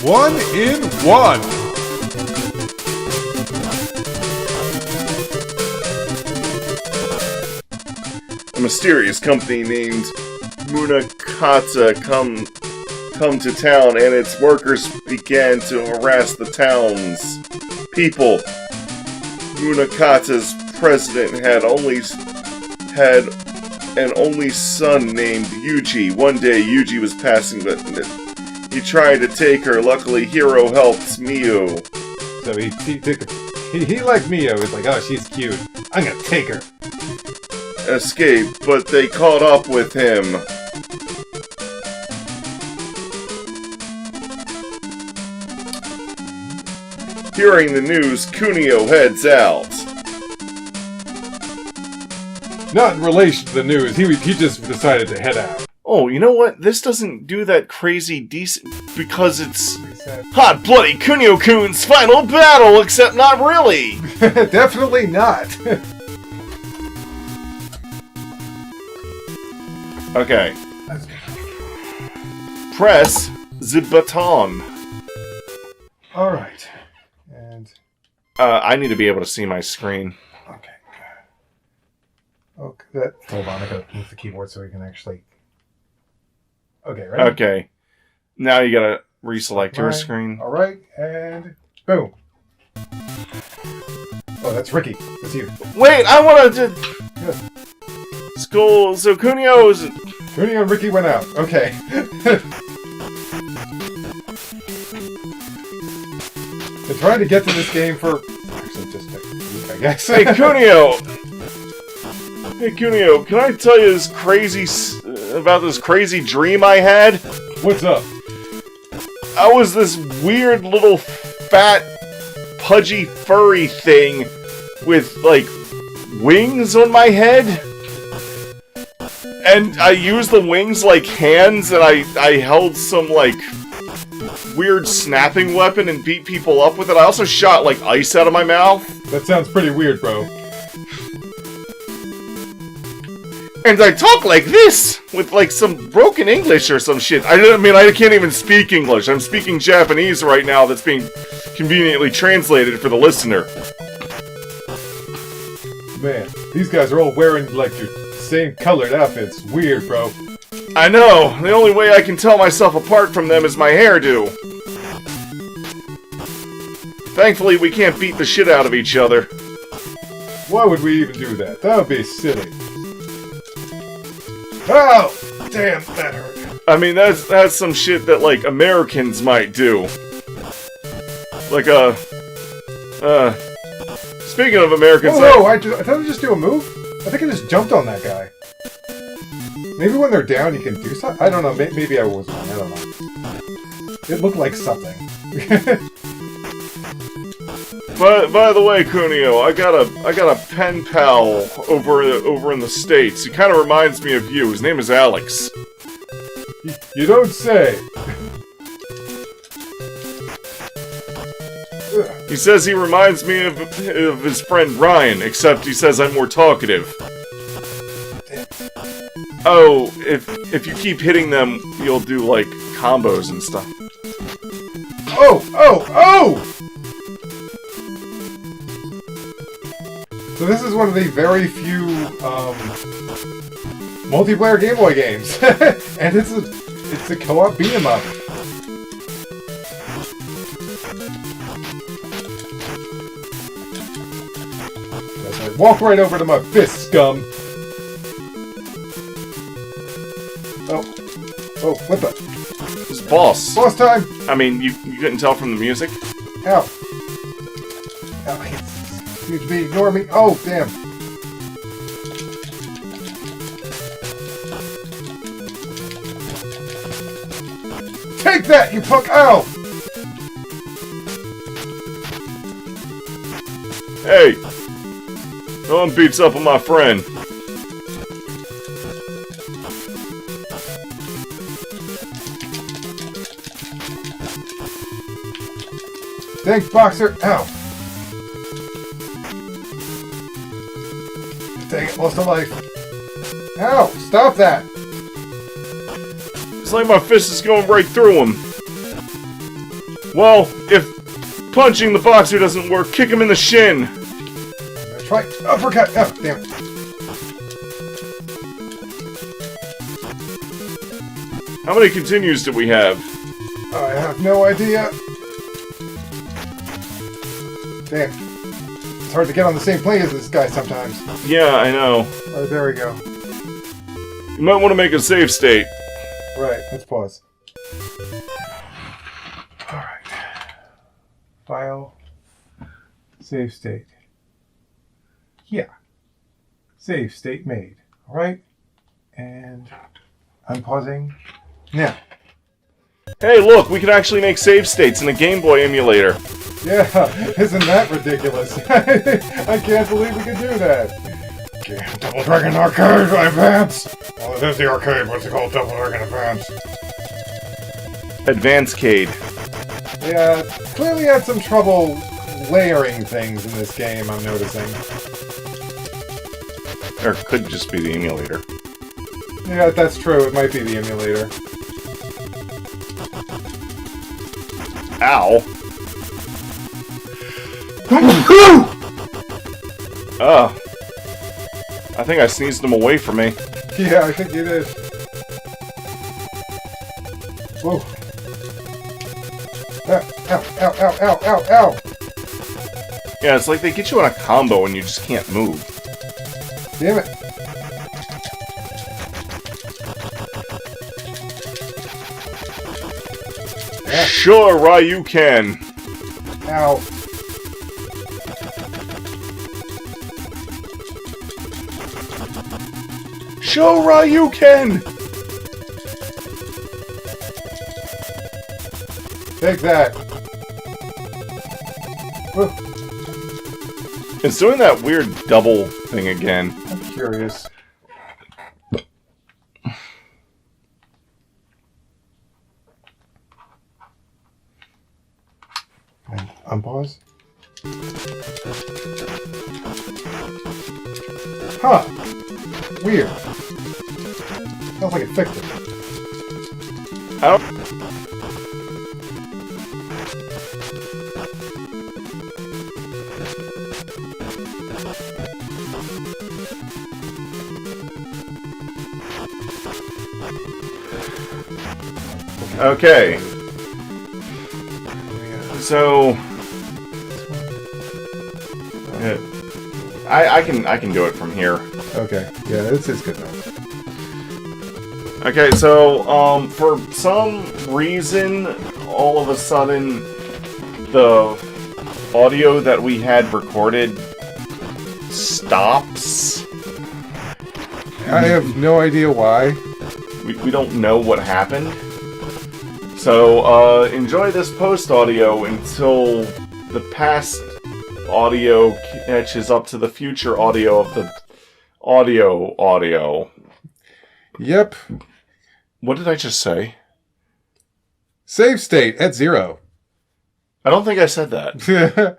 1-in-1. A mysterious company named Munakata come to town, and its workers began to harass the town's people. Munakata's president had an only son named Yuji. One day, Yuji was passing, but he tried to take her. Luckily, Hiro helped Miyu. So he liked Mio. He's like, oh, she's cute. I'm gonna take her. Escape, but they caught up with him. Hearing the news, Kunio heads out. Not in relation to the news. He just decided to head out. Oh, you know what? This doesn't do that crazy decent because it's hot bloody Kunio-kun's final battle, except not really. Definitely not. Okay. Press the button. All right. And I need to be able to see my screen. okay. Hold on, I gotta move the keyboard so we can actually. Okay, ready? Okay. Now you gotta reselect your screen. All right, and boom. Oh, that's Ricky. That's you. Wait, I want to. Good. School. So Kunio and Ricky went out. Okay. Been trying to get to this game for actually just a week, I guess. Hey Kunio. Hey Kunio, can I tell you this about this crazy dream I had? What's up? I was this weird little fat, pudgy, furry thing with like wings on my head. And I used the wings like hands, and I held some, like, weird snapping weapon and beat people up with it. I also shot, like, ice out of my mouth. That sounds pretty weird, bro. And I talk like this, with, like, some broken English or some shit. I can't even speak English. I'm speaking Japanese right now that's being conveniently translated for the listener. Man, these guys are all wearing, like, your same colored outfits. Weird, bro. I know. The only way I can tell myself apart from them is my hairdo. Thankfully, we can't beat the shit out of each other. Why would we even do that? That would be silly. Oh! Damn, that hurt. I mean, that's some shit that, like, Americans might do. Like, speaking of Americans... Whoa, I thought I just do a move? I think I just jumped on that guy. Maybe when they're down you can do something? I don't know, maybe I was wrong, I don't know. It looked like something. By the way, Kunio, I got a pen pal over in the States. He kind of reminds me of you. His name is Alex. You don't say. He says he reminds me of his friend Ryan, except he says I'm more talkative. Oh, if you keep hitting them, you'll do, like, combos and stuff. Oh! Oh! Oh! So this is one of the very few, multiplayer Game Boy games. And it's a co-op beat-em-up. Walk right over to my fist, scum! Oh. Oh, what the? It's boss. Boss time! I mean, you couldn't tell from the music? Ow. Ow, seems to be ignoring me. Oh, damn. Take that, you punk! Ow! Hey! No one beats up on my friend. Thanks, boxer. Ow. Dang it, lost a life. Ow, stop that. It's like my fist is going right through him. Well, if punching the boxer doesn't work, kick him in the shin. That's right. Uppercut. Oh, damn it. How many continues do we have? I have no idea. Damn. It's hard to get on the same plane as this guy sometimes. Yeah, I know. Oh, there we go. You might want to make a save state. Right, let's pause. Alright. File. Save state. Yeah. Save state made. Alright. And I'm pausing now. Hey, look, we can actually make save states in a Game Boy emulator. Yeah, isn't that ridiculous? I can't believe we could do that. Double Dragon Arcade Advance! Well, it is the arcade, what's it called? Double Dragon Advance. Advance-cade. Yeah, clearly had some trouble layering things in this game, I'm noticing. Or it could just be the emulator. Yeah, that's true, it might be the emulator. Ow. Oh. I think I sneezed him away from me. Yeah, I think you did. Whoa. Ow, ow, ow, ow, ow, ow! Yeah, it's like they get you on a combo and you just can't move. Damn it. Yeah. Sure, Ryu can. Ow. Show Ryu can! Take that. Whoa. It's doing that weird double thing again. I'm curious. And unpause. Huh. Weird. Sounds like it fixed it. I don't... Okay. So... I can do it from here. Okay. Yeah, it's good enough. Okay, so, for some reason, all of a sudden, the audio that we had recorded stops. I have no idea why. We don't know what happened. So, enjoy this post-audio until the past audio catches up to the future audio of the audio. Yep. What did I just say? Save state at 0. I don't think I said that.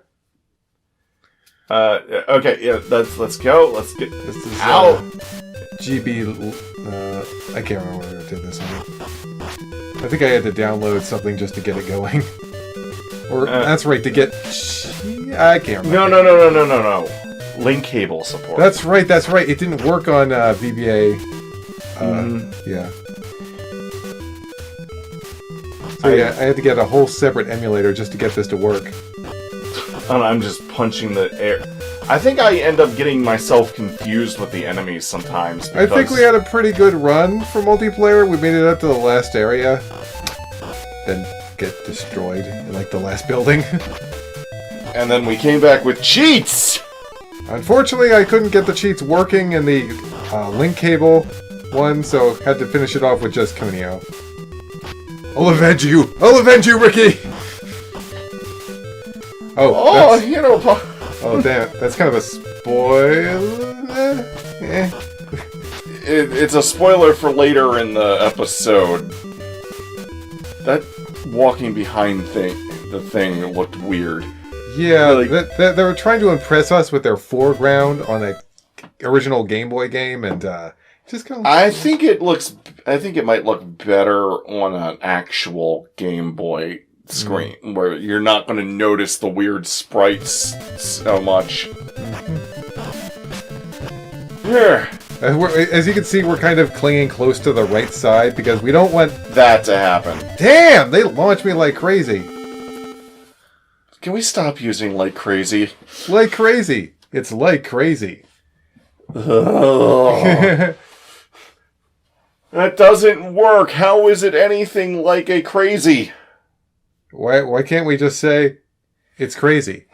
Okay, yeah, let's go. Let's get This is out. GB. I can't remember where I did this on. I think I had to download something just to get it going. Or that's right, to get. I can't remember. No. Link cable support. That's right. It didn't work on VBA. Yeah. So yeah, I had to get a whole separate emulator just to get this to work. And I'm just punching the air. I think I end up getting myself confused with the enemies sometimes. I think we had a pretty good run for multiplayer. We made it up to the last area. Then get destroyed in like the last building. And then we came back with cheats! Unfortunately, I couldn't get the cheats working in the link cable one, so had to finish it off with just Kunio. I'll avenge you! I'll avenge you, Ricky! Oh, oh, damn it. That's kind of a spoiler. It's a spoiler for later in the episode. That walking behind the thing looked weird. Yeah, Like, they were trying to impress us with their foreground on a original Game Boy game, and just kind of. I think it might look better on an actual Game Boy screen, where you're not going to notice the weird sprites so much. Here. As you can see, we're kind of clinging close to the right side because we don't want that to happen. Damn! They launched me like crazy. Can we stop using like crazy? Like crazy. It's like crazy. That doesn't work. How is it anything like a crazy? Why can't we just say it's crazy?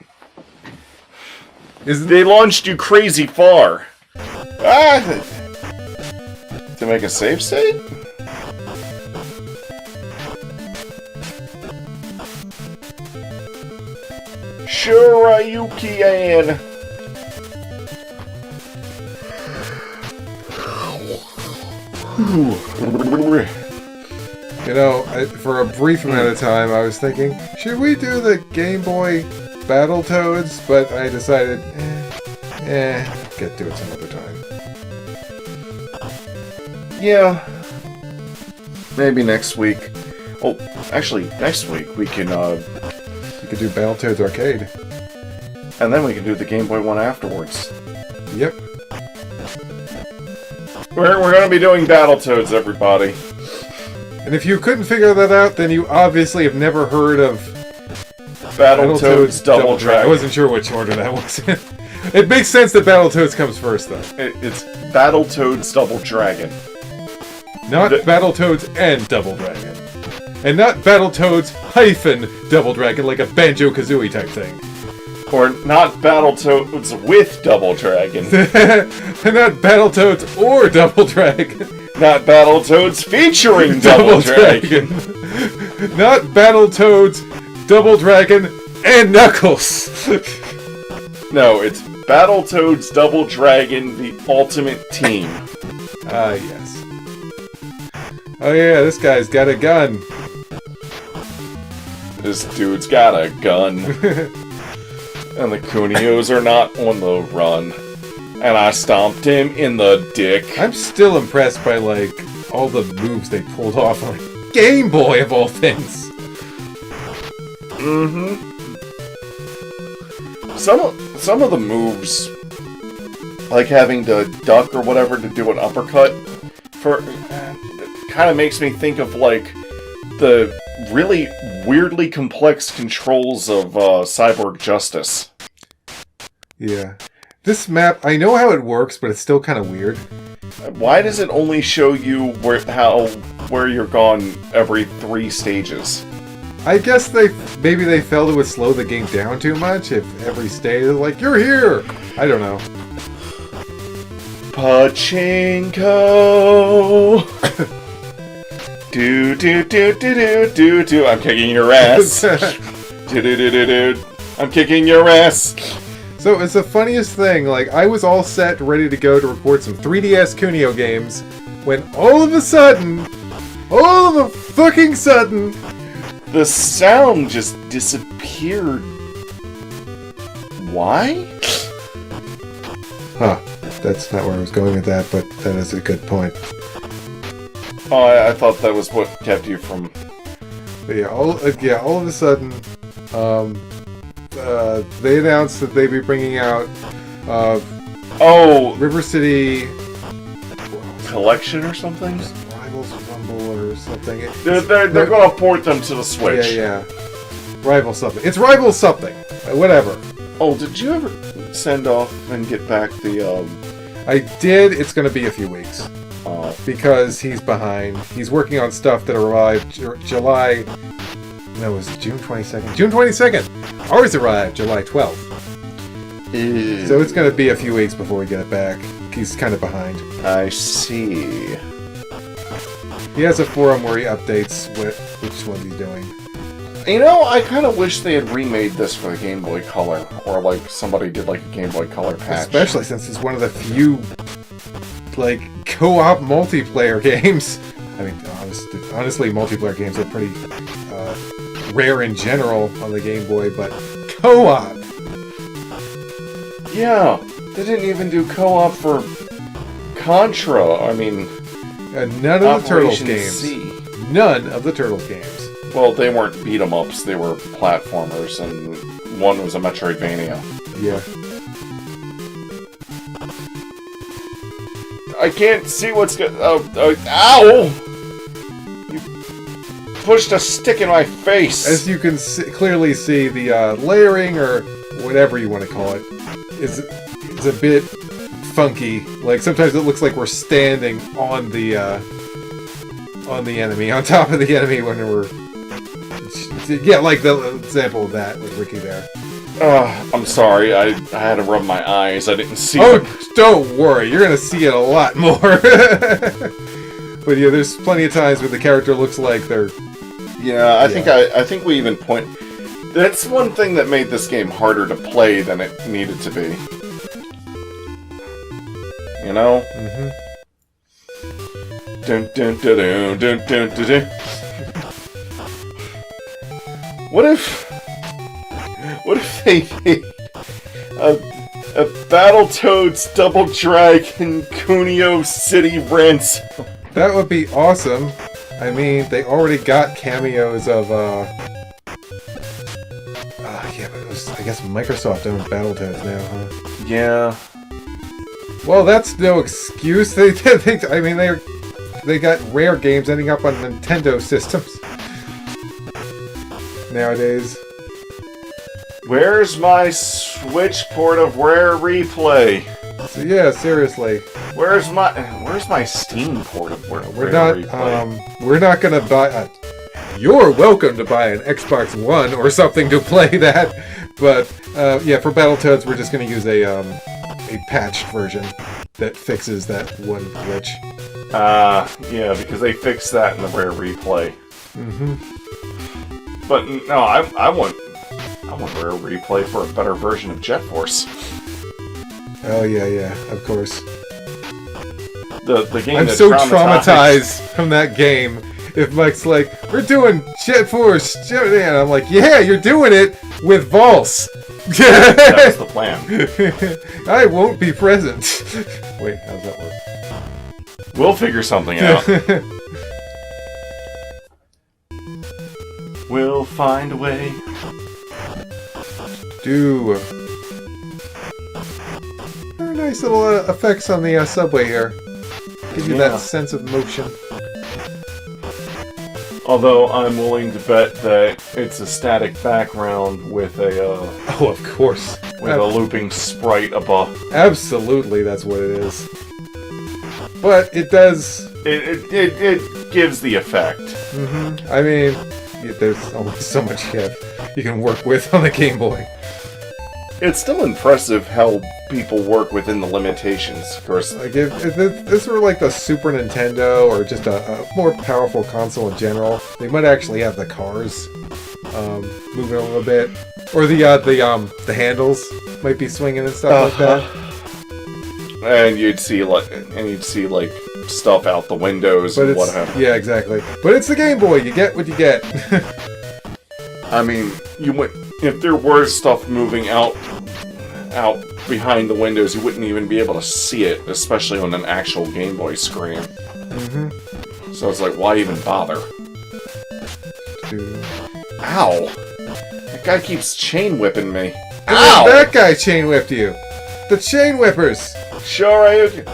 They launched you crazy far. To make a save state? Shurayuki-an. You know, for a brief amount of time, I was thinking, should we do the Game Boy Battletoads? But I decided, get to it some other time. Yeah. Maybe next week. Oh, actually, next week we can, We could do Battletoads Arcade. And then we can do the Game Boy one afterwards. Yep. We're gonna be doing Battletoads, everybody. And if you couldn't figure that out, then you obviously have never heard of Battletoads Double Dragon. I wasn't sure which order that was in. It makes sense that Battletoads comes first, though. It's Battletoads Double Dragon. Not Battletoads and Double Dragon. And not Battletoads hyphen Double Dragon, like a Banjo-Kazooie type thing. Or not Battletoads with Double Dragon. And not Battletoads or Double Dragon. Not Battletoads featuring Double Dragon. Not Battletoads, Double Dragon, and Knuckles. No, it's Battletoads Double Dragon, the Ultimate Team. Ah, yes. Oh yeah, this guy's got a gun. This dude's got a gun. And the Kunios are not on the run. And I stomped him in the dick. I'm still impressed by, like, all the moves they pulled off on Game Boy, of all things. Mm-hmm. Some of the moves, like having to duck or whatever to do an uppercut, kind of makes me think of, like, the really weirdly complex controls of Cyborg Justice. Yeah. This map, I know how it works, but it's still kind of weird. Why does it only show you where you're gone every 3 stages? I guess maybe they felt it would slow the game down too much if every stage is like, you're here! I don't know. Pachinko! Do do do do do do do. I'm kicking your ass. Do do do do do. I'm kicking your ass. So it's the funniest thing. Like, I was all set, ready to go to record some 3DS Kunio games, when all of a sudden, the sound just disappeared. Why? Huh. That's not where I was going with that, but that is a good point. Oh, I thought that was what kept you from... But yeah, all of a sudden, they announced that they'd be bringing out, River City... Collection or something? Rivals Rumble or something. They're going to port them to the Switch. Yeah. Rival something. It's Rival something. Whatever. Oh, did you ever send off and get back the, I did. It's going to be a few weeks. Because he's behind. He's working on stuff that arrived July... No, it was June 22nd? June 22nd! Ours arrived July 12th. So it's going to be a few weeks before we get it back. He's kind of behind. I see. He has a forum where he updates which ones he's doing. You know, I kind of wish they had remade this for the Game Boy Color. Or, like, somebody did, like, a Game Boy Color patch. Especially since it's one of the few, like, co-op multiplayer games. I mean, honestly, multiplayer games are pretty rare in general on the Game Boy, but co-op! Yeah, they didn't even do co-op for Contra. I mean, none of the Turtles games. C. None of the Turtles games. Well, they weren't beat-em-ups, they were platformers, and one was a Metroidvania. Yeah. I can't see what's going. Ow! You pushed a stick in my face. As you can clearly see, the layering, or whatever you want to call it, is a bit funky. Like, sometimes it looks like we're standing on the enemy, on top of the enemy when we're... Yeah, like the example of that with Ricky there. I'm sorry, I had to rub my eyes. I didn't see Oh, it. don't worry, you're gonna see it a lot more. But yeah, there's plenty of times where the character looks like they're... Yeah, I think we even point... That's one thing that made this game harder to play than it needed to be. You know? Mm-hmm. Dun dun dun dun dun dun dun dun. What if they made a Battletoads Double Dragon Kunio City Ransom? That would be awesome. I mean, they already got cameos of, yeah, but it was, I guess Microsoft owns Battletoads now, huh? Yeah. Well, that's no excuse. They got rare games ending up on Nintendo systems nowadays. Where's my Switch port of Rare Replay? So yeah, seriously, Where's my Steam port of Rare Replay? We're not gonna buy. You're welcome to buy an Xbox One or something to play that, but yeah, for Battletoads, we're just gonna use a patched version that fixes that one glitch. Yeah, because they fixed that in the Rare Replay. Mm-hmm. But no, I want Rare Replay for a better version of Jet Force. Oh yeah, of course. The game. I'm so traumatized from that game. If Mike's like, "We're doing Jet Force," and I'm like, "Yeah, you're doing it with Valse." That's the plan. I won't be present. Wait, how's that work? We'll figure something out. We'll find a way. Very nice little effects on the subway here. Give you that sense of motion. Although I'm willing to bet that it's a static background with a Oh, of course. with a looping sprite above. Absolutely, that's what it is. But it does. It gives the effect. Mm-hmm. I mean, there's only so much you can work with on the Game Boy. It's still impressive how people work within the limitations, of course. Like if this were like the Super Nintendo or just a more powerful console in general, they might actually have the cars moving a little bit, or the handles might be swinging and stuff like that. And you'd see like stuff out the windows But and what have you. Yeah, exactly. But it's the Game Boy. You get what you get. I mean, if there were stuff moving out behind the windows, you wouldn't even be able to see it, especially on an actual Game Boy screen. Mm-hmm. So it's like, why even bother? Dude. Ow! That guy keeps chain whipping me. Ow! That guy chain whipped you. The chain whippers. Sure,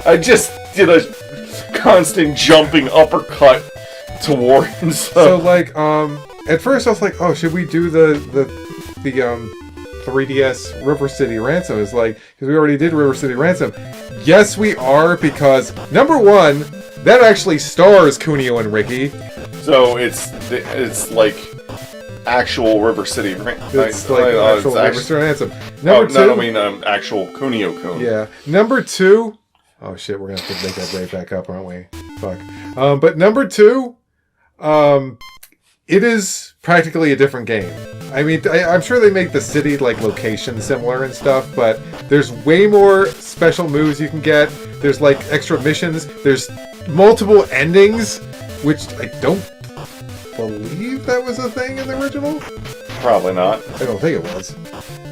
I just did a constant jumping uppercut towards. So like, at first I was like, oh, should we do the 3DS River City Ransom? It's like, because we already did River City Ransom. Yes, we are, because number one, that actually stars Kunio and Ricky. So it's like actual River City. It's like actual River City Ransom. Number two, no, I mean actual Kunio-kun. Yeah. Number two. Oh shit, we're gonna have to make that right back up, aren't we? Fuck. But number two, it is practically a different game. I mean, I'm sure they make the city like location similar and stuff, but there's way more special moves you can get. There's like extra missions. There's multiple endings, which I don't believe that was a thing in the original. Probably not. I don't think it was.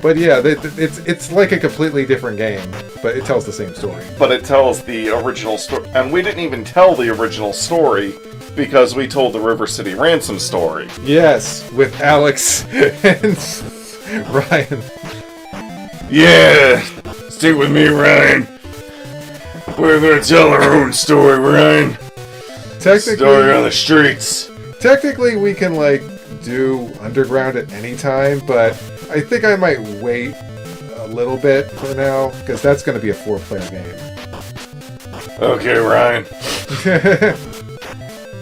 But yeah, it's like a completely different game, but it tells the same story. But it tells the original story, and we didn't even tell the original story because we told the River City Ransom story. Yes, with Alex and Ryan. Yeah, stick with me, Ryan. We're gonna tell our own story, Ryan. Story on the streets. Technically, we can, like, do Underground at any time, but I think I might wait a little bit for now, because that's going to be a 4-player game. Okay, Ryan.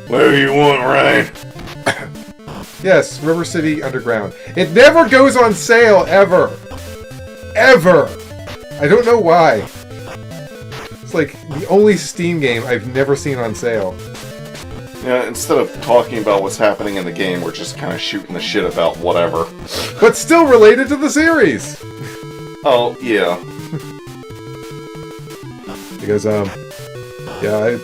Whatever you want, Ryan. Yes, River City Underground. It never goes on sale, ever. Ever. I don't know why. It's like the only Steam game I've never seen on sale. Yeah, instead of talking about what's happening in the game, we're just kind of shooting the shit about whatever. But still related to the series! Oh, yeah. Because, yeah,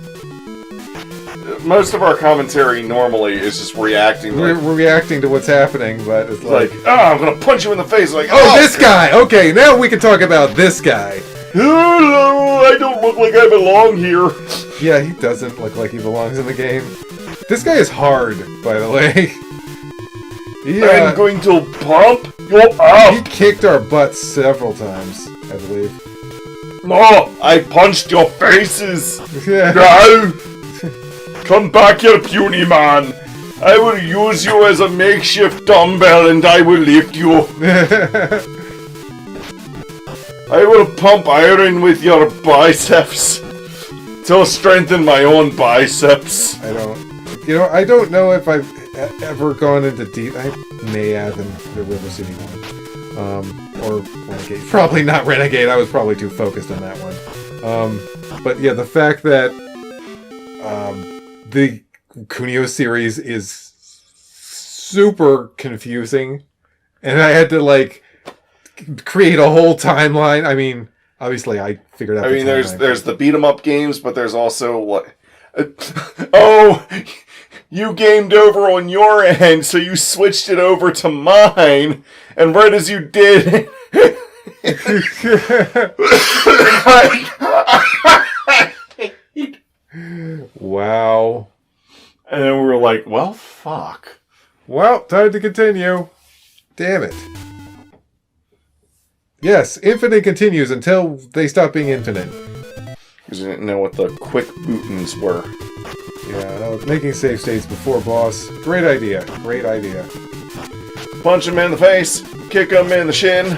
most of our commentary normally is just reacting. We're reacting to what's happening, but it's like... I'm gonna punch you in the face, like, oh, this guy! Okay, now we can talk about this guy. Hello, I don't look like I belong here. Yeah, he doesn't look like he belongs in the game. This guy is hard, by the way. I'm going to pump you up. He kicked our butts several times, I believe. No, I punched your faces. Yeah. No. Come back here, puny man. I will use you as a makeshift dumbbell and I will lift you. I will pump iron with your biceps to strengthen my own biceps. I don't know if I've ever gone into deep. I may have in the River City one, or Renegade. Probably not Renegade. I was probably too focused on that one. But yeah, the fact that the Kunio series is super confusing, and I had to like create a whole timeline. I mean, obviously, I figured out. I mean, there's the beat 'em up games, but there's also what? Oh, you gamed over on your end, so you switched it over to mine, and right as you did. Wow. And then we were like, well, fuck. Well, time to continue. Damn it. Yes, infinite continues until they stop being infinite. Because you didn't know what the quick bootins were. Yeah, making save states before boss. Great idea. Great idea. Punch him in the face. Kick him in the shin.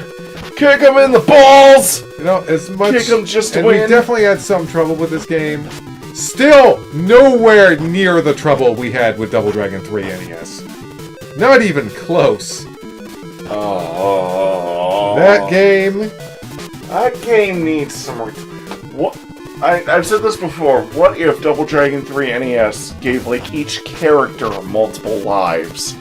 Kick him in the balls! You know, as much... Kick him just to and win. We definitely had some trouble with this game. Still nowhere near the trouble we had with Double Dragon 3 NES. Not even close. Oh. That game needs some... What? I've said this before. What if Double Dragon 3 NES gave, like, each character multiple lives?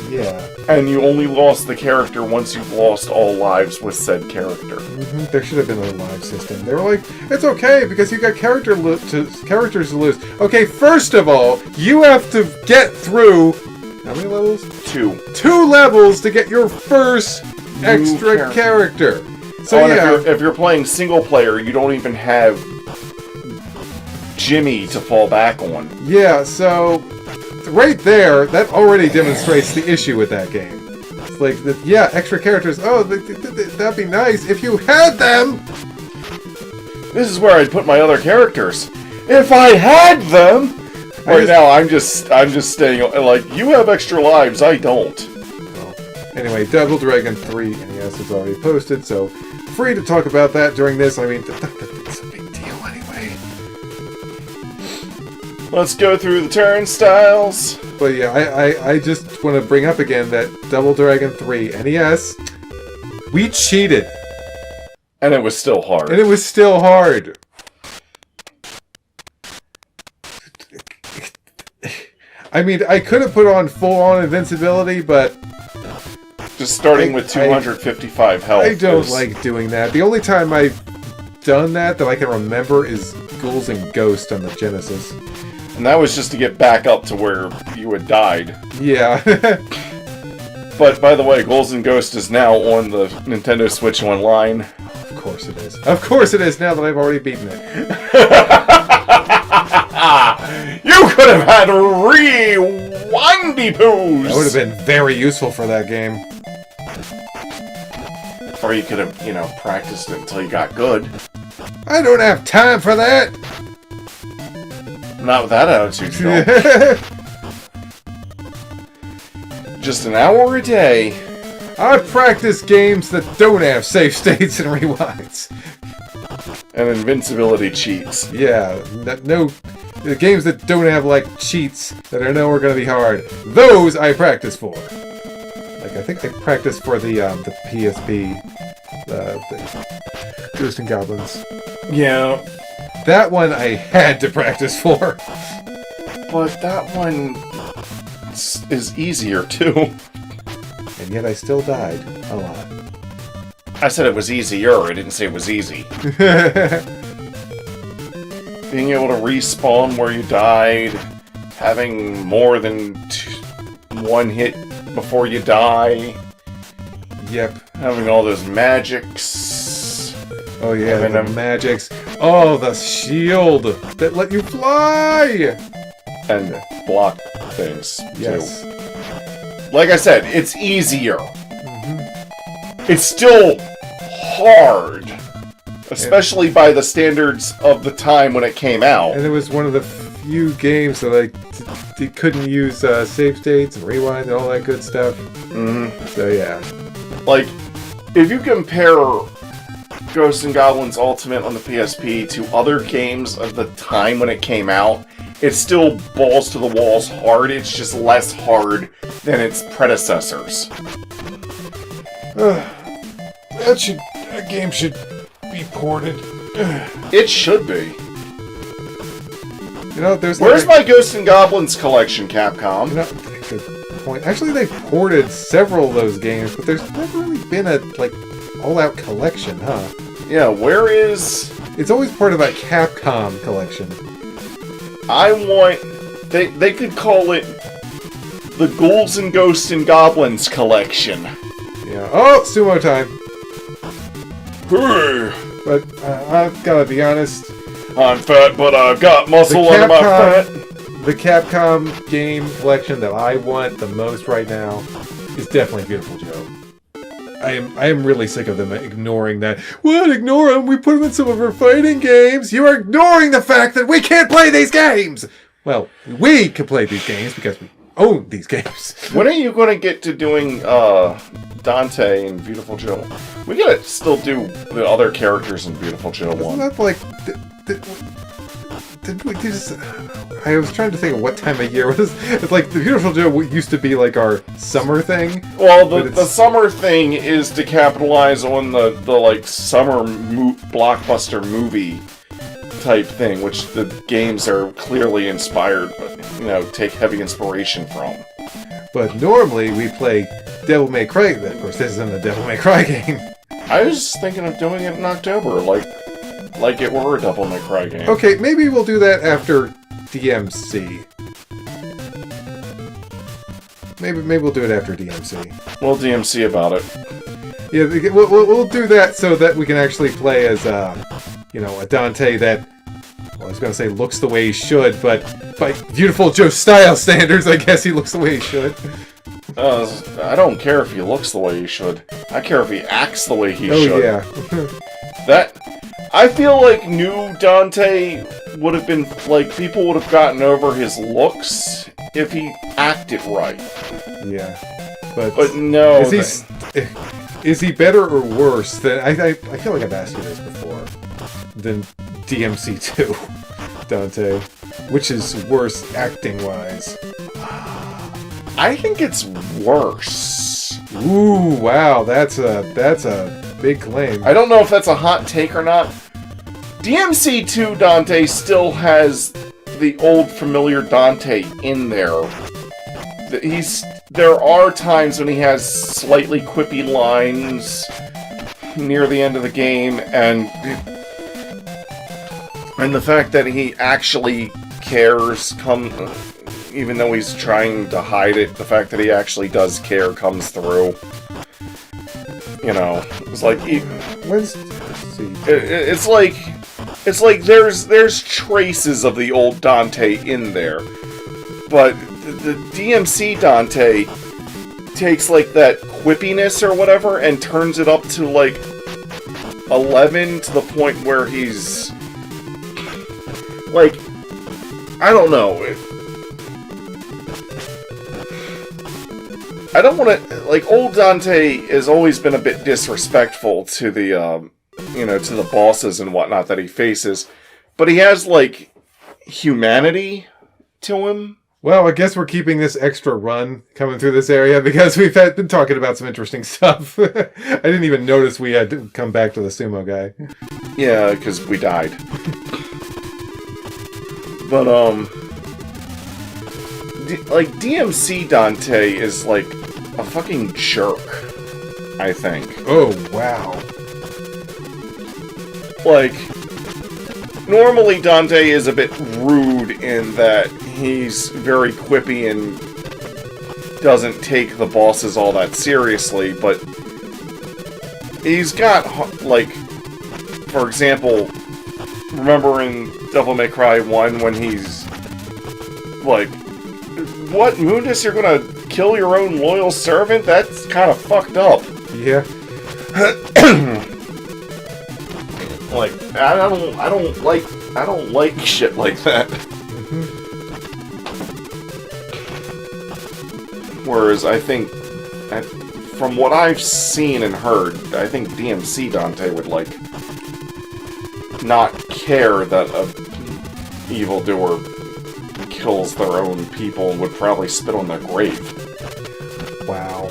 Yeah. And you only lost the character once you've lost all lives with said character. Mm-hmm. There should have been a live system. They were like, it's okay, because you got characters to lose. Okay, first of all, you have to get through... How many levels? 2. 2 levels to get your first extra character. So yeah, if you're playing single player, you don't even have Jimmy to fall back on. Yeah, so right there, that already demonstrates the issue with that game. It's like, yeah, extra characters. Oh, that'd be nice if you had them. This is where I'd put my other characters. If I had them. Right now, I'm just staying like you have extra lives. I don't. Well, anyway, Double Dragon 3 NES is already posted, so free to talk about that during this. I mean, it's a big deal anyway. Let's go through the turnstiles. But yeah, I just want to bring up again that Double Dragon 3 NES, we cheated. And it was still hard. And it was still hard. I mean, I could have put on full-on invincibility, but... Just starting with 255 health. I don't like doing that. The only time I've done that I can remember is Ghouls and Ghosts on the Genesis. And that was just to get back up to where you had died. Yeah. But, by the way, Ghouls and Ghosts is now on the Nintendo Switch Online. Of course it is. Of course it is, now that I've already beaten it. could have had rewindy poos! That would have been very useful for that game. Or you could have, you know, practiced it until you got good. I don't have time for that! Not with that attitude, Phil. Just an hour a day. I practice games that don't have save states and rewinds. And invincibility cheats. Yeah, the games that don't have, like, cheats that I know are going to be hard. Those I practice for. Like, I think I practiced for the PSP, the Ghosts and Goblins. Yeah. That one I had to practice for. But that one is easier, too. And yet I still died a lot. I said it was easier, I didn't say it was easy. Being able to respawn where you died, having more than one hit before you die. Yep. Having all those magics. Oh yeah, the magics. Oh, the shield that let you fly! And block things, yes. too. Like I said, it's easier. Mm-hmm. It's still hard. Especially by the standards of the time when it came out. And it was one of the few games that couldn't use save states and rewind and all that good stuff. Mm-hmm. So yeah. Like, if you compare Ghosts and Goblins Ultimate on the PSP to other games of the time when it came out, it's still balls to the walls hard. It's just less hard than its predecessors. That game should be ported. It should be. You know, Where's my Ghosts and Goblins collection, Capcom? You know, good point. Actually, they've ported several of those games, but there's never really been a all-out collection, huh? Yeah, where is? It's always part of that Capcom collection. I want. They could call it the Ghouls and Ghosts and Goblins collection. Yeah. Oh, sumo time. Hey. But I've got to be honest. I'm fat, but I've got muscle under my fat. The Capcom game collection that I want the most right now is definitely Beautiful Joe. I am really sick of them ignoring that. What? Ignore them? We put them in some of our fighting games. You are ignoring the fact that we can't play these games. Well, we can play these games because we own these games. When are you going to get to doing Dante and Beautiful Joe? We gotta still do the other characters in Beautiful Joe 1. Isn't that like... Did we just... I was trying to think of what time of year it was. It's like the Beautiful Joe used to be like our summer thing. Well, the summer thing is to capitalize on the like summer blockbuster movie type thing, which the games are clearly inspired, but take heavy inspiration from. But normally we play Devil May Cry. Of course, this isn't a Devil May Cry game. I was thinking of doing it in October, like it were a Devil May Cry game. Okay, maybe we'll do that after DMC. Maybe we'll do it after DMC. We'll DMC about it. Yeah, we'll do that so that we can actually play as a Dante that, well, I was going to say looks the way he should, but by Beautiful Joe style standards, I guess he looks the way he should. I don't care if he looks the way he should. I care if he acts the way he should. Oh, yeah. I feel like new Dante would have been, people would have gotten over his looks if he acted right. Yeah. But no. Is he better or worse than... I feel like I've asked you this before. Than DMC2 Dante. Which is worse acting-wise? I think it's worse. Ooh, wow, that's a big claim. I don't know if that's a hot take or not. DMC2 Dante still has the old familiar Dante in there. There are times when he has slightly quippy lines near the end of the game, and the fact that he actually cares even though he's trying to hide it, the fact that he actually does care comes through. It's like it's like there's traces of the old Dante in there. But the DMC Dante takes, like, that quippiness or whatever and turns it up to, like, 11 to the point where he's... like, I don't know. I don't want to... like, old Dante has always been a bit disrespectful to the, you know, to the bosses and whatnot that he faces. But he has, like, humanity to him. Well, I guess we're keeping this extra run coming through this area because we've been talking about some interesting stuff. I didn't even notice we had to come back to the sumo guy. Yeah, because we died. But, like, DMC Dante is, like, a fucking jerk, I think. Oh, wow. Like, normally Dante is a bit rude in that he's very quippy and doesn't take the bosses all that seriously, but he's got, like, for example, remember in Devil May Cry 1 when he's like, what, Mundus, you're gonna kill your own loyal servant? That's kind of fucked up. Yeah. Like, I don't like shit like that. Whereas I think, from what I've seen and heard, I think DMC Dante would, like, not care that a evildoer kills their own people and would probably spit on their grave. Wow.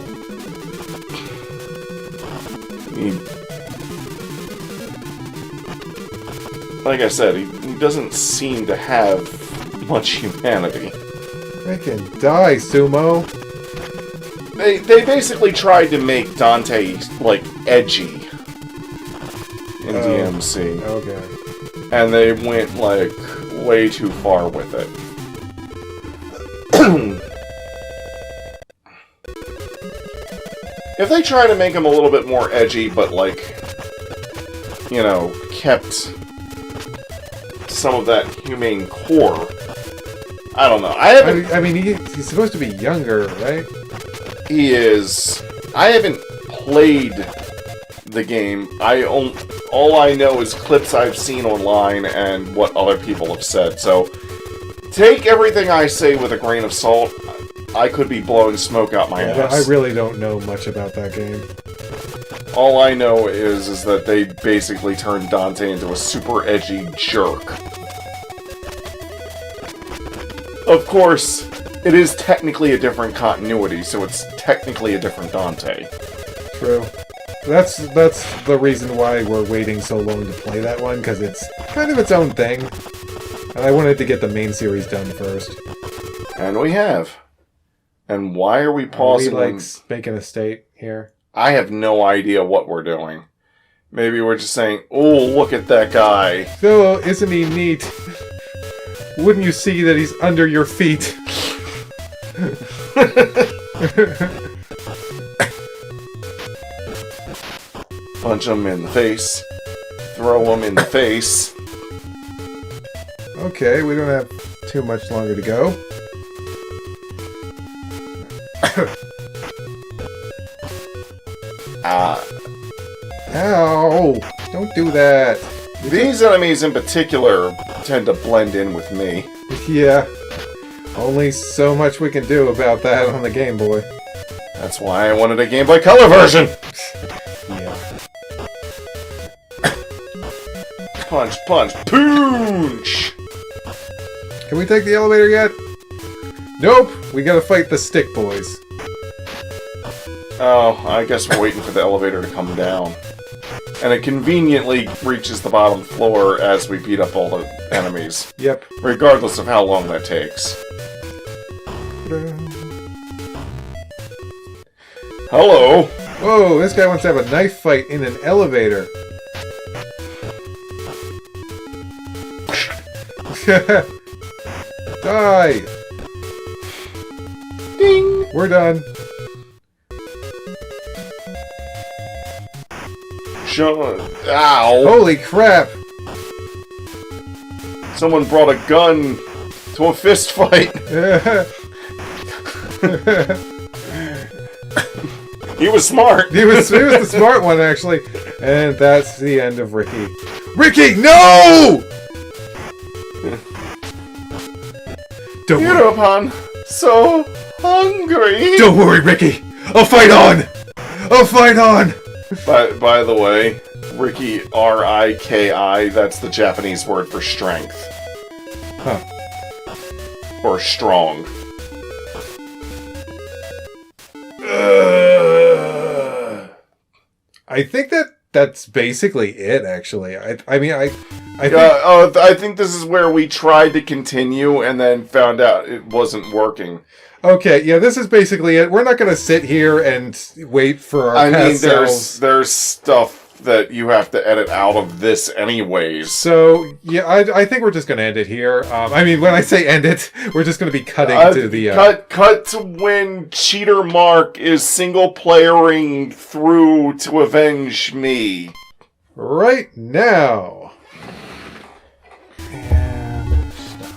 Like I said, he doesn't seem to have much humanity. I can die, Sumo. They basically tried to make Dante, like, edgy in DMC. Okay. And they went, like, way too far with it. If they try to make him a little bit more edgy, but, like, you know, kept some of that humane core, I don't know. I mean, he's supposed to be younger, right? He is. I haven't played the game. All I know is clips I've seen online and what other people have said. So take everything I say with a grain of salt. I could be blowing smoke out my ass. I really don't know much about that game. All I know is that they basically turned Dante into a super edgy jerk. Of course, it is technically a different continuity, so it's technically a different Dante. True. That's the reason why we're waiting so long to play that one, because it's kind of its own thing. And I wanted to get the main series done first. And we have. And why are we pausing? Are we, like, making a state here? I have no idea what we're doing. Maybe we're just saying, oh, look at that guy. So, isn't he neat? Wouldn't you see that he's under your feet? Punch him in the face. Throw him in the face. Okay, we don't have too much longer to go. Ow! Don't do that. These enemies in particular tend to blend in with me. Yeah. Only so much we can do about that on the Game Boy. That's why I wanted a Game Boy Color version! Yeah. Punch, punch, punch! Can we take the elevator yet? Nope! We gotta fight the stick boys. Oh, I guess we're waiting for the elevator to come down. And it conveniently reaches the bottom floor as we beat up all the enemies. Yep. Regardless of how long that takes. Hello! Whoa, this guy wants to have a knife fight in an elevator. Die! Ding! We're done. Ow! Holy crap! Someone brought a gun to a fist fight. He was smart. He was the smart one, actually. And that's the end of Ricky. Ricky, no! Don't worry. Hereupon, so hungry. Don't worry, Ricky. I'll fight on. I'll fight on. By the way, Ricky, R-I-K-I, that's the Japanese word for strength. Huh. Or strong. I think that's basically it, actually. I think... I think this is where we tried to continue and then found out it wasn't working. Okay, yeah, this is basically it. We're not going to sit here and wait for our past selves. There's stuff that you have to edit out of this anyways. So, yeah, I think we're just going to end it here. When I say end it, we're just going to be cutting to the... Cut to when Cheater Mark is single-playering through to avenge me. Right now. And stop.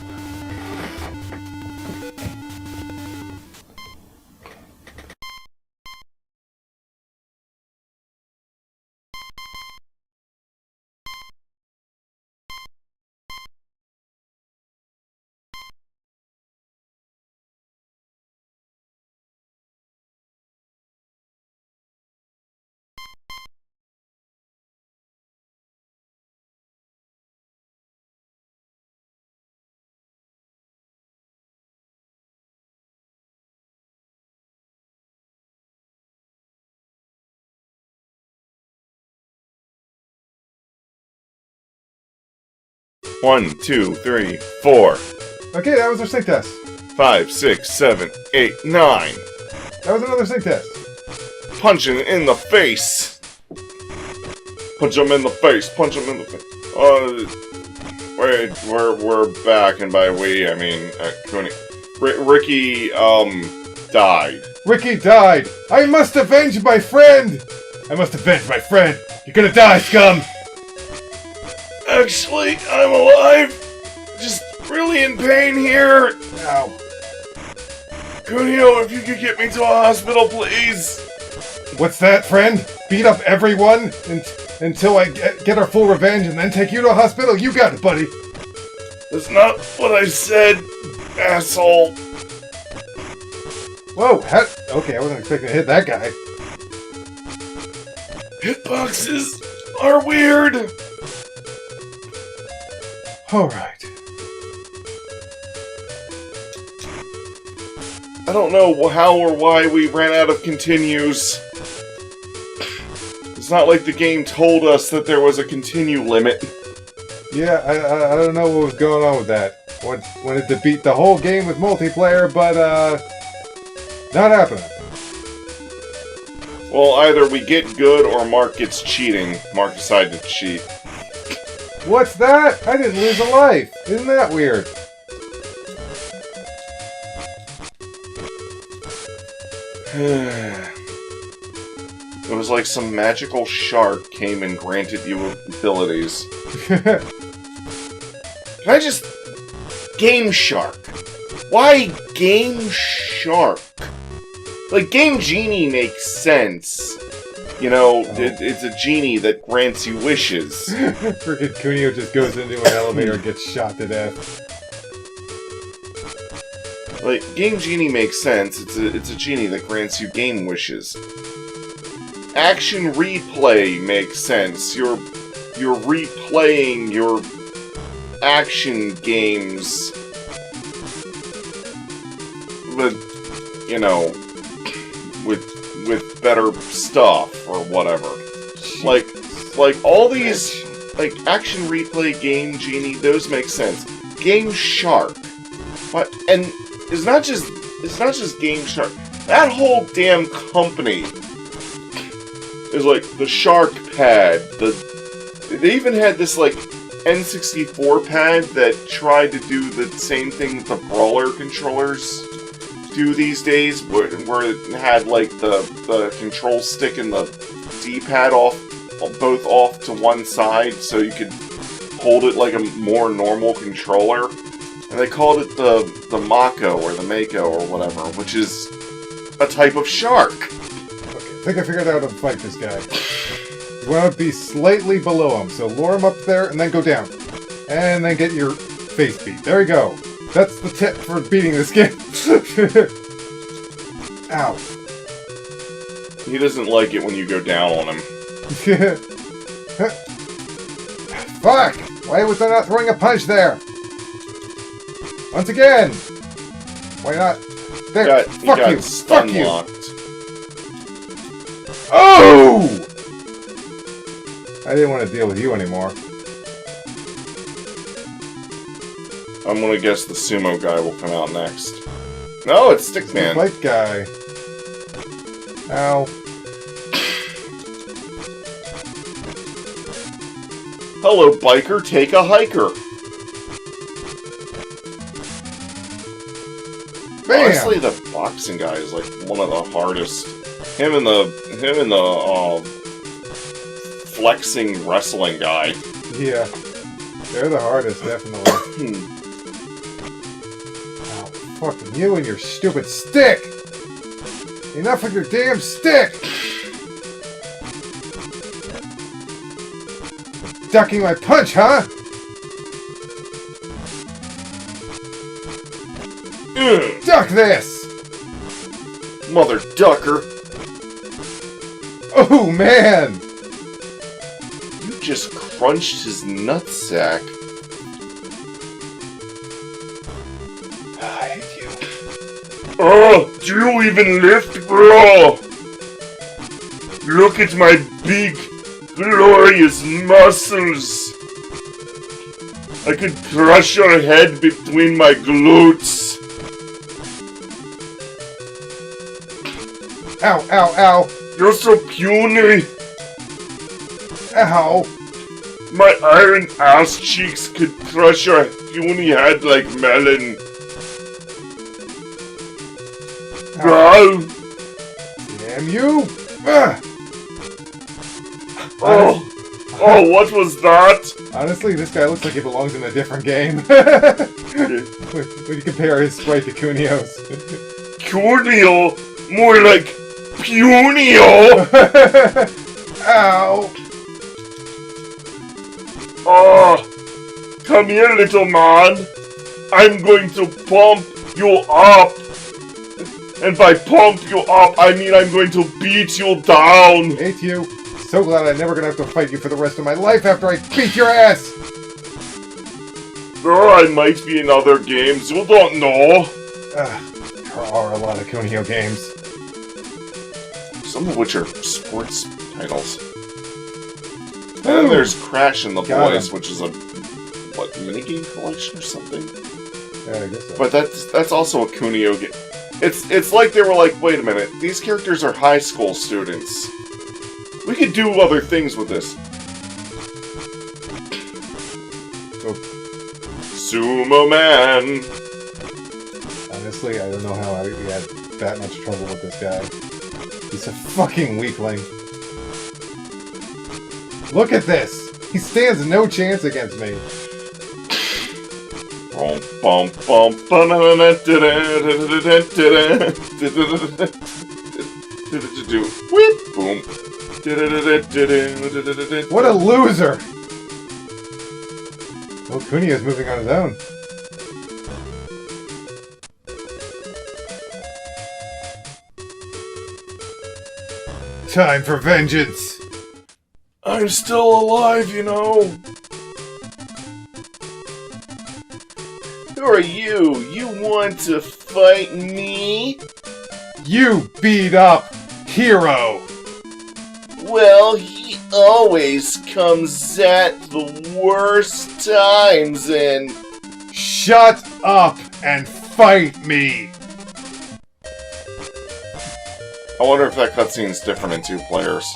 One, 2, 3, 4. Okay, that was our sync test. 5, 6, 7, 8, 9. That was another sync test. Punching in the face. Punch him in the face. Punch him in the face. Wait, we're back, and by we, I mean Ricky, died. Ricky died. I must avenge my friend. I must avenge my friend. You're gonna die, scum. Actually, I'm alive. Just really in pain here. Ow. Kunio, if you could get me to a hospital, please. What's that, friend? Beat up everyone until I get our full revenge and then take you to a hospital? You got it, buddy. That's not what I said, asshole. Whoa, okay, I wasn't expecting to hit that guy. Hitboxes are weird. Alright. I don't know how or why we ran out of continues. It's not like the game told us that there was a continue limit. Yeah, I don't know what was going on with that. Wanted to beat the whole game with multiplayer, but, not happening. Well, either we get good or Mark gets cheating. Mark decided to cheat. What's that? I didn't lose a life. Isn't that weird? It was like some magical shark came and granted you abilities. Can I just... Game Shark. Why Game Shark? Like, Game Genie makes sense. You know, it's a genie that grants you wishes. Freaking Kunio just goes into an elevator and gets shot to death. Like, Game Genie makes sense. It's a genie that grants you game wishes. Action Replay makes sense. You're replaying your action games. But, you know, with better stuff or whatever. Like all these, like, Action Replay, Game Genie, those make sense. Game Shark. What? And it's not just Game Shark. That whole damn company is like the Shark Pad. They even had this like N64 pad that tried to do the same thing that the Brawler controllers do these days, where it had like the control stick and the D-pad both off to one side, so you could hold it like a more normal controller. And they called it the Mako or the Mako or whatever, which is a type of shark. Okay, I think I figured out how to fight this guy. You want to be slightly below him, so lure him up there and then go down. And then get your face beat. There we go. That's the tip for beating this game. Ow. He doesn't like it when you go down on him. Fuck! Why was I not throwing a punch there? Once again! Why not? There! Fuck you! Fuck you! Oh! I didn't want to deal with you anymore. I'm gonna guess the sumo guy will come out next. No, it's Stickman. White guy. Ow. Hello, biker. Take a hiker. Bam! Honestly, the boxing guy is like one of the hardest. Him and the flexing wrestling guy. Yeah, they're the hardest, definitely. Ow, fucking you and your stupid stick! Enough with your damn stick! Ducking my punch, huh? Duck this! Mother ducker! Oh, man! You just crunched his nutsack. I hate you. Oh, do you even lift, bro? Look at my big, glorious muscles. I could crush your head between my glutes. Ow, ow, ow! You're so puny. Ow! My iron ass cheeks could crush your puny head like melon. Ow. Damn you! Ugh. Oh, what was that? Honestly, this guy looks like he belongs in a different game. When you compare his sprite to Kunio's. Kunio? More like Punio! Ow! Oh, come here, little man. I'm going to pump you up. And by pump you up, I mean I'm going to beat you down. Hate you. So glad I'm never gonna have to fight you for the rest of my life after I beat your ass! Or I might be in other games, you don't know. There are a lot of Kunio games. Some of which are sports titles. And then there's Crash and the Boys, which is a, what, minigame collection or something? Yeah, I guess so. But that's also a Kunio game. It's like they were like, wait a minute, these characters are high school students. We could do other things with this. Oh. Sumo Man! Honestly, I don't know how we had that much trouble with this guy. He's a fucking weakling. Look at this! He stands no chance against me. Whip! Boom. What a loser! Well, Kunio's moving on his own. Time for vengeance! I'm still alive, you know. Who are you? You want to fight me? You beat up hero! Well, he always comes at the worst times and... Shut up and fight me! I wonder if that cutscene's different in 2 players.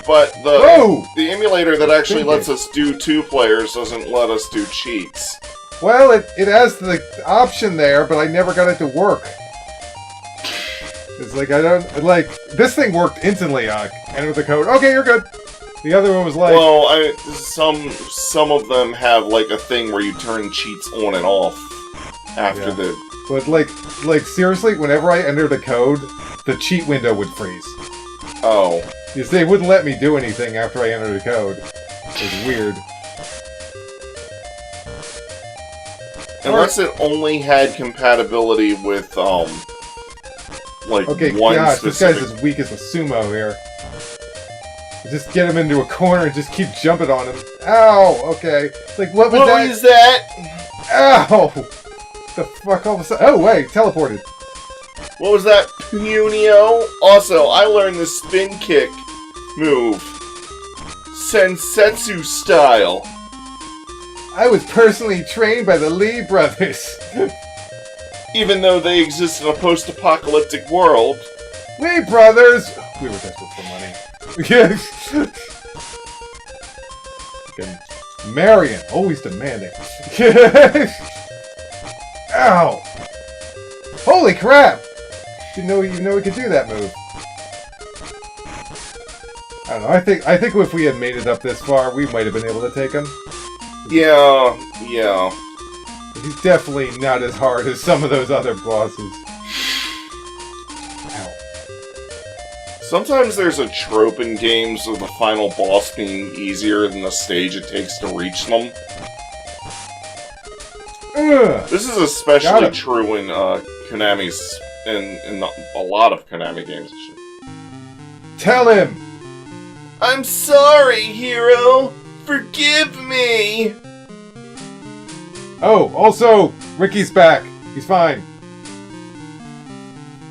But the emulator that actually lets us do 2 players doesn't let us do cheats. Well, it has the option there, but I never got it to work. It's like, I don't... Like, this thing worked instantly, enter the code. Okay, you're good. The other one was like... Well, some of them have, like, a thing where you turn cheats on and off after the... But, like, seriously, whenever I entered a code, the cheat window would freeze. Oh. Because they wouldn't let me do anything after I entered a code. It was weird. Unless it only had compatibility with, like, one gosh, specific... this guy's as weak as a sumo here. Just get him into a corner and just keep jumping on him. Ow! Okay. It's like, what was that? What was that? Ow! The fuck all of a sudden? Oh, wait, teleported. What was that, Kunio? Also, I learned the spin kick move. Sensetsu style. I was personally trained by the Lee brothers. Even though they exist in a post-apocalyptic world. Lee brothers! We were desperate for money. Marion, always demanding. Ow! Holy crap! Didn't know we could do that move. I don't know. I think if we had made it up this far, we might have been able to take him. Yeah. He's definitely not as hard as some of those other bosses. Ow. Sometimes there's a trope in games of the final boss being easier than the stage it takes to reach them. Ugh. This is especially true in Konami's, in a lot of Konami games. Tell him! I'm sorry, hero! Forgive me! Oh, also, Ricky's back. He's fine.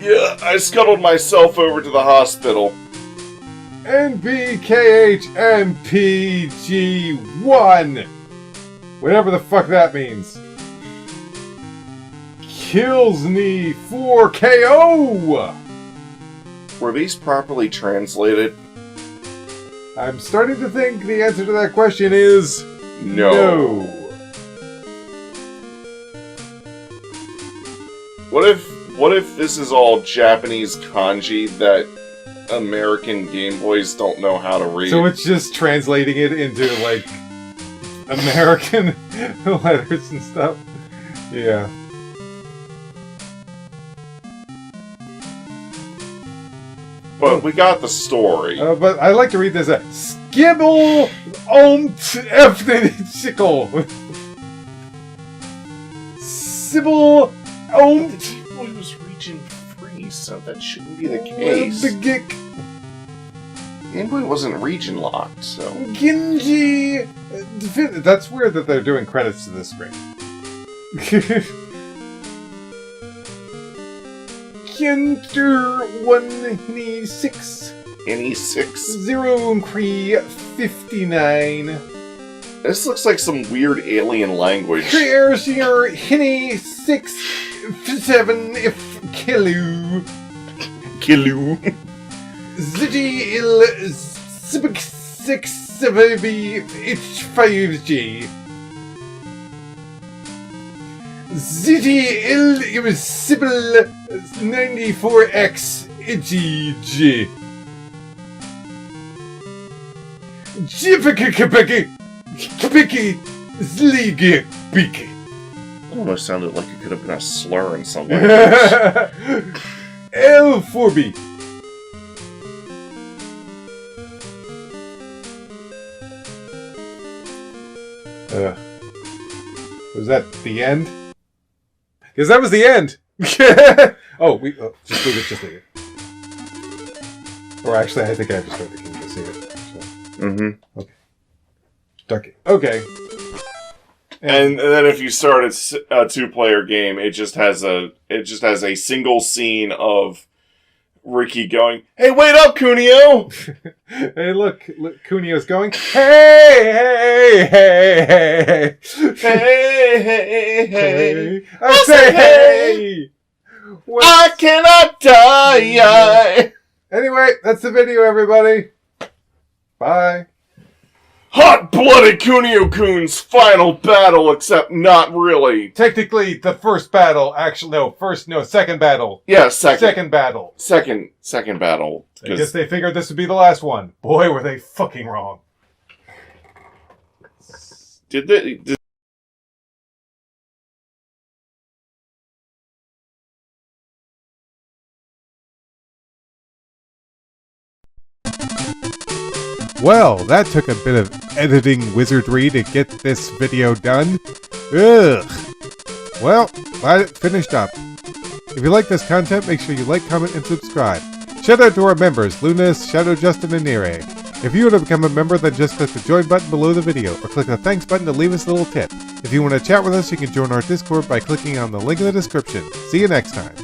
Yeah, I scuttled myself over to the hospital. NBKHMPG1! Whatever the fuck that means. Kills me for KO! Were these properly translated? I'm starting to think the answer to that question is... No. What if this is all Japanese kanji that American Game Boys don't know how to read? So it's just translating it into, like, American letters and stuff? Yeah. But we got the story. But I like to read this as Skibble Sickle. Sybil He was region free, so that shouldn't be the case. Game Boy wasn't region locked, so. Genji. That's weird that they're doing credits to this screen. Kenter 196 0-59. This looks like some weird alien language. Here's your Hinny 6-7 if Kilu. Ziggy il Sibik 6-7 H5G. Ziggy il Sibyl 94X GG. Jifika Kipiki Zlige Biki. Almost sounded like it could have been a slur in some language. L4B. Was that the end? Because that was the end! Just leave it. Or actually, I think I just heard the king to see it. So. Mm-hmm. Okay. Ducky. Okay. And then if you start a two-player game, it just has a single scene of Ricky going, "Hey, wait up, Kunio!" Hey, look, Kunio's going, "Hey, hey, hey. I say hey! I cannot die! Anyway, that's the video, everybody. Bye. hot-blooded Kunio-kun's final battle, except not really. Technically, the first battle. Actually, second battle. Yeah, second. Second battle. Second battle. I guess they figured this would be the last one. Boy, were they fucking wrong. Did they... Well, that took a bit of editing wizardry to get this video done. Ugh. Well, glad it finished up. If you like this content, make sure you like, comment, and subscribe. Shout out to our members, Lunas, Shadow Justin, and Niray. If you want to become a member, then just click the join button below the video, or click the thanks button to leave us a little tip. If you want to chat with us, you can join our Discord by clicking on the link in the description. See you next time.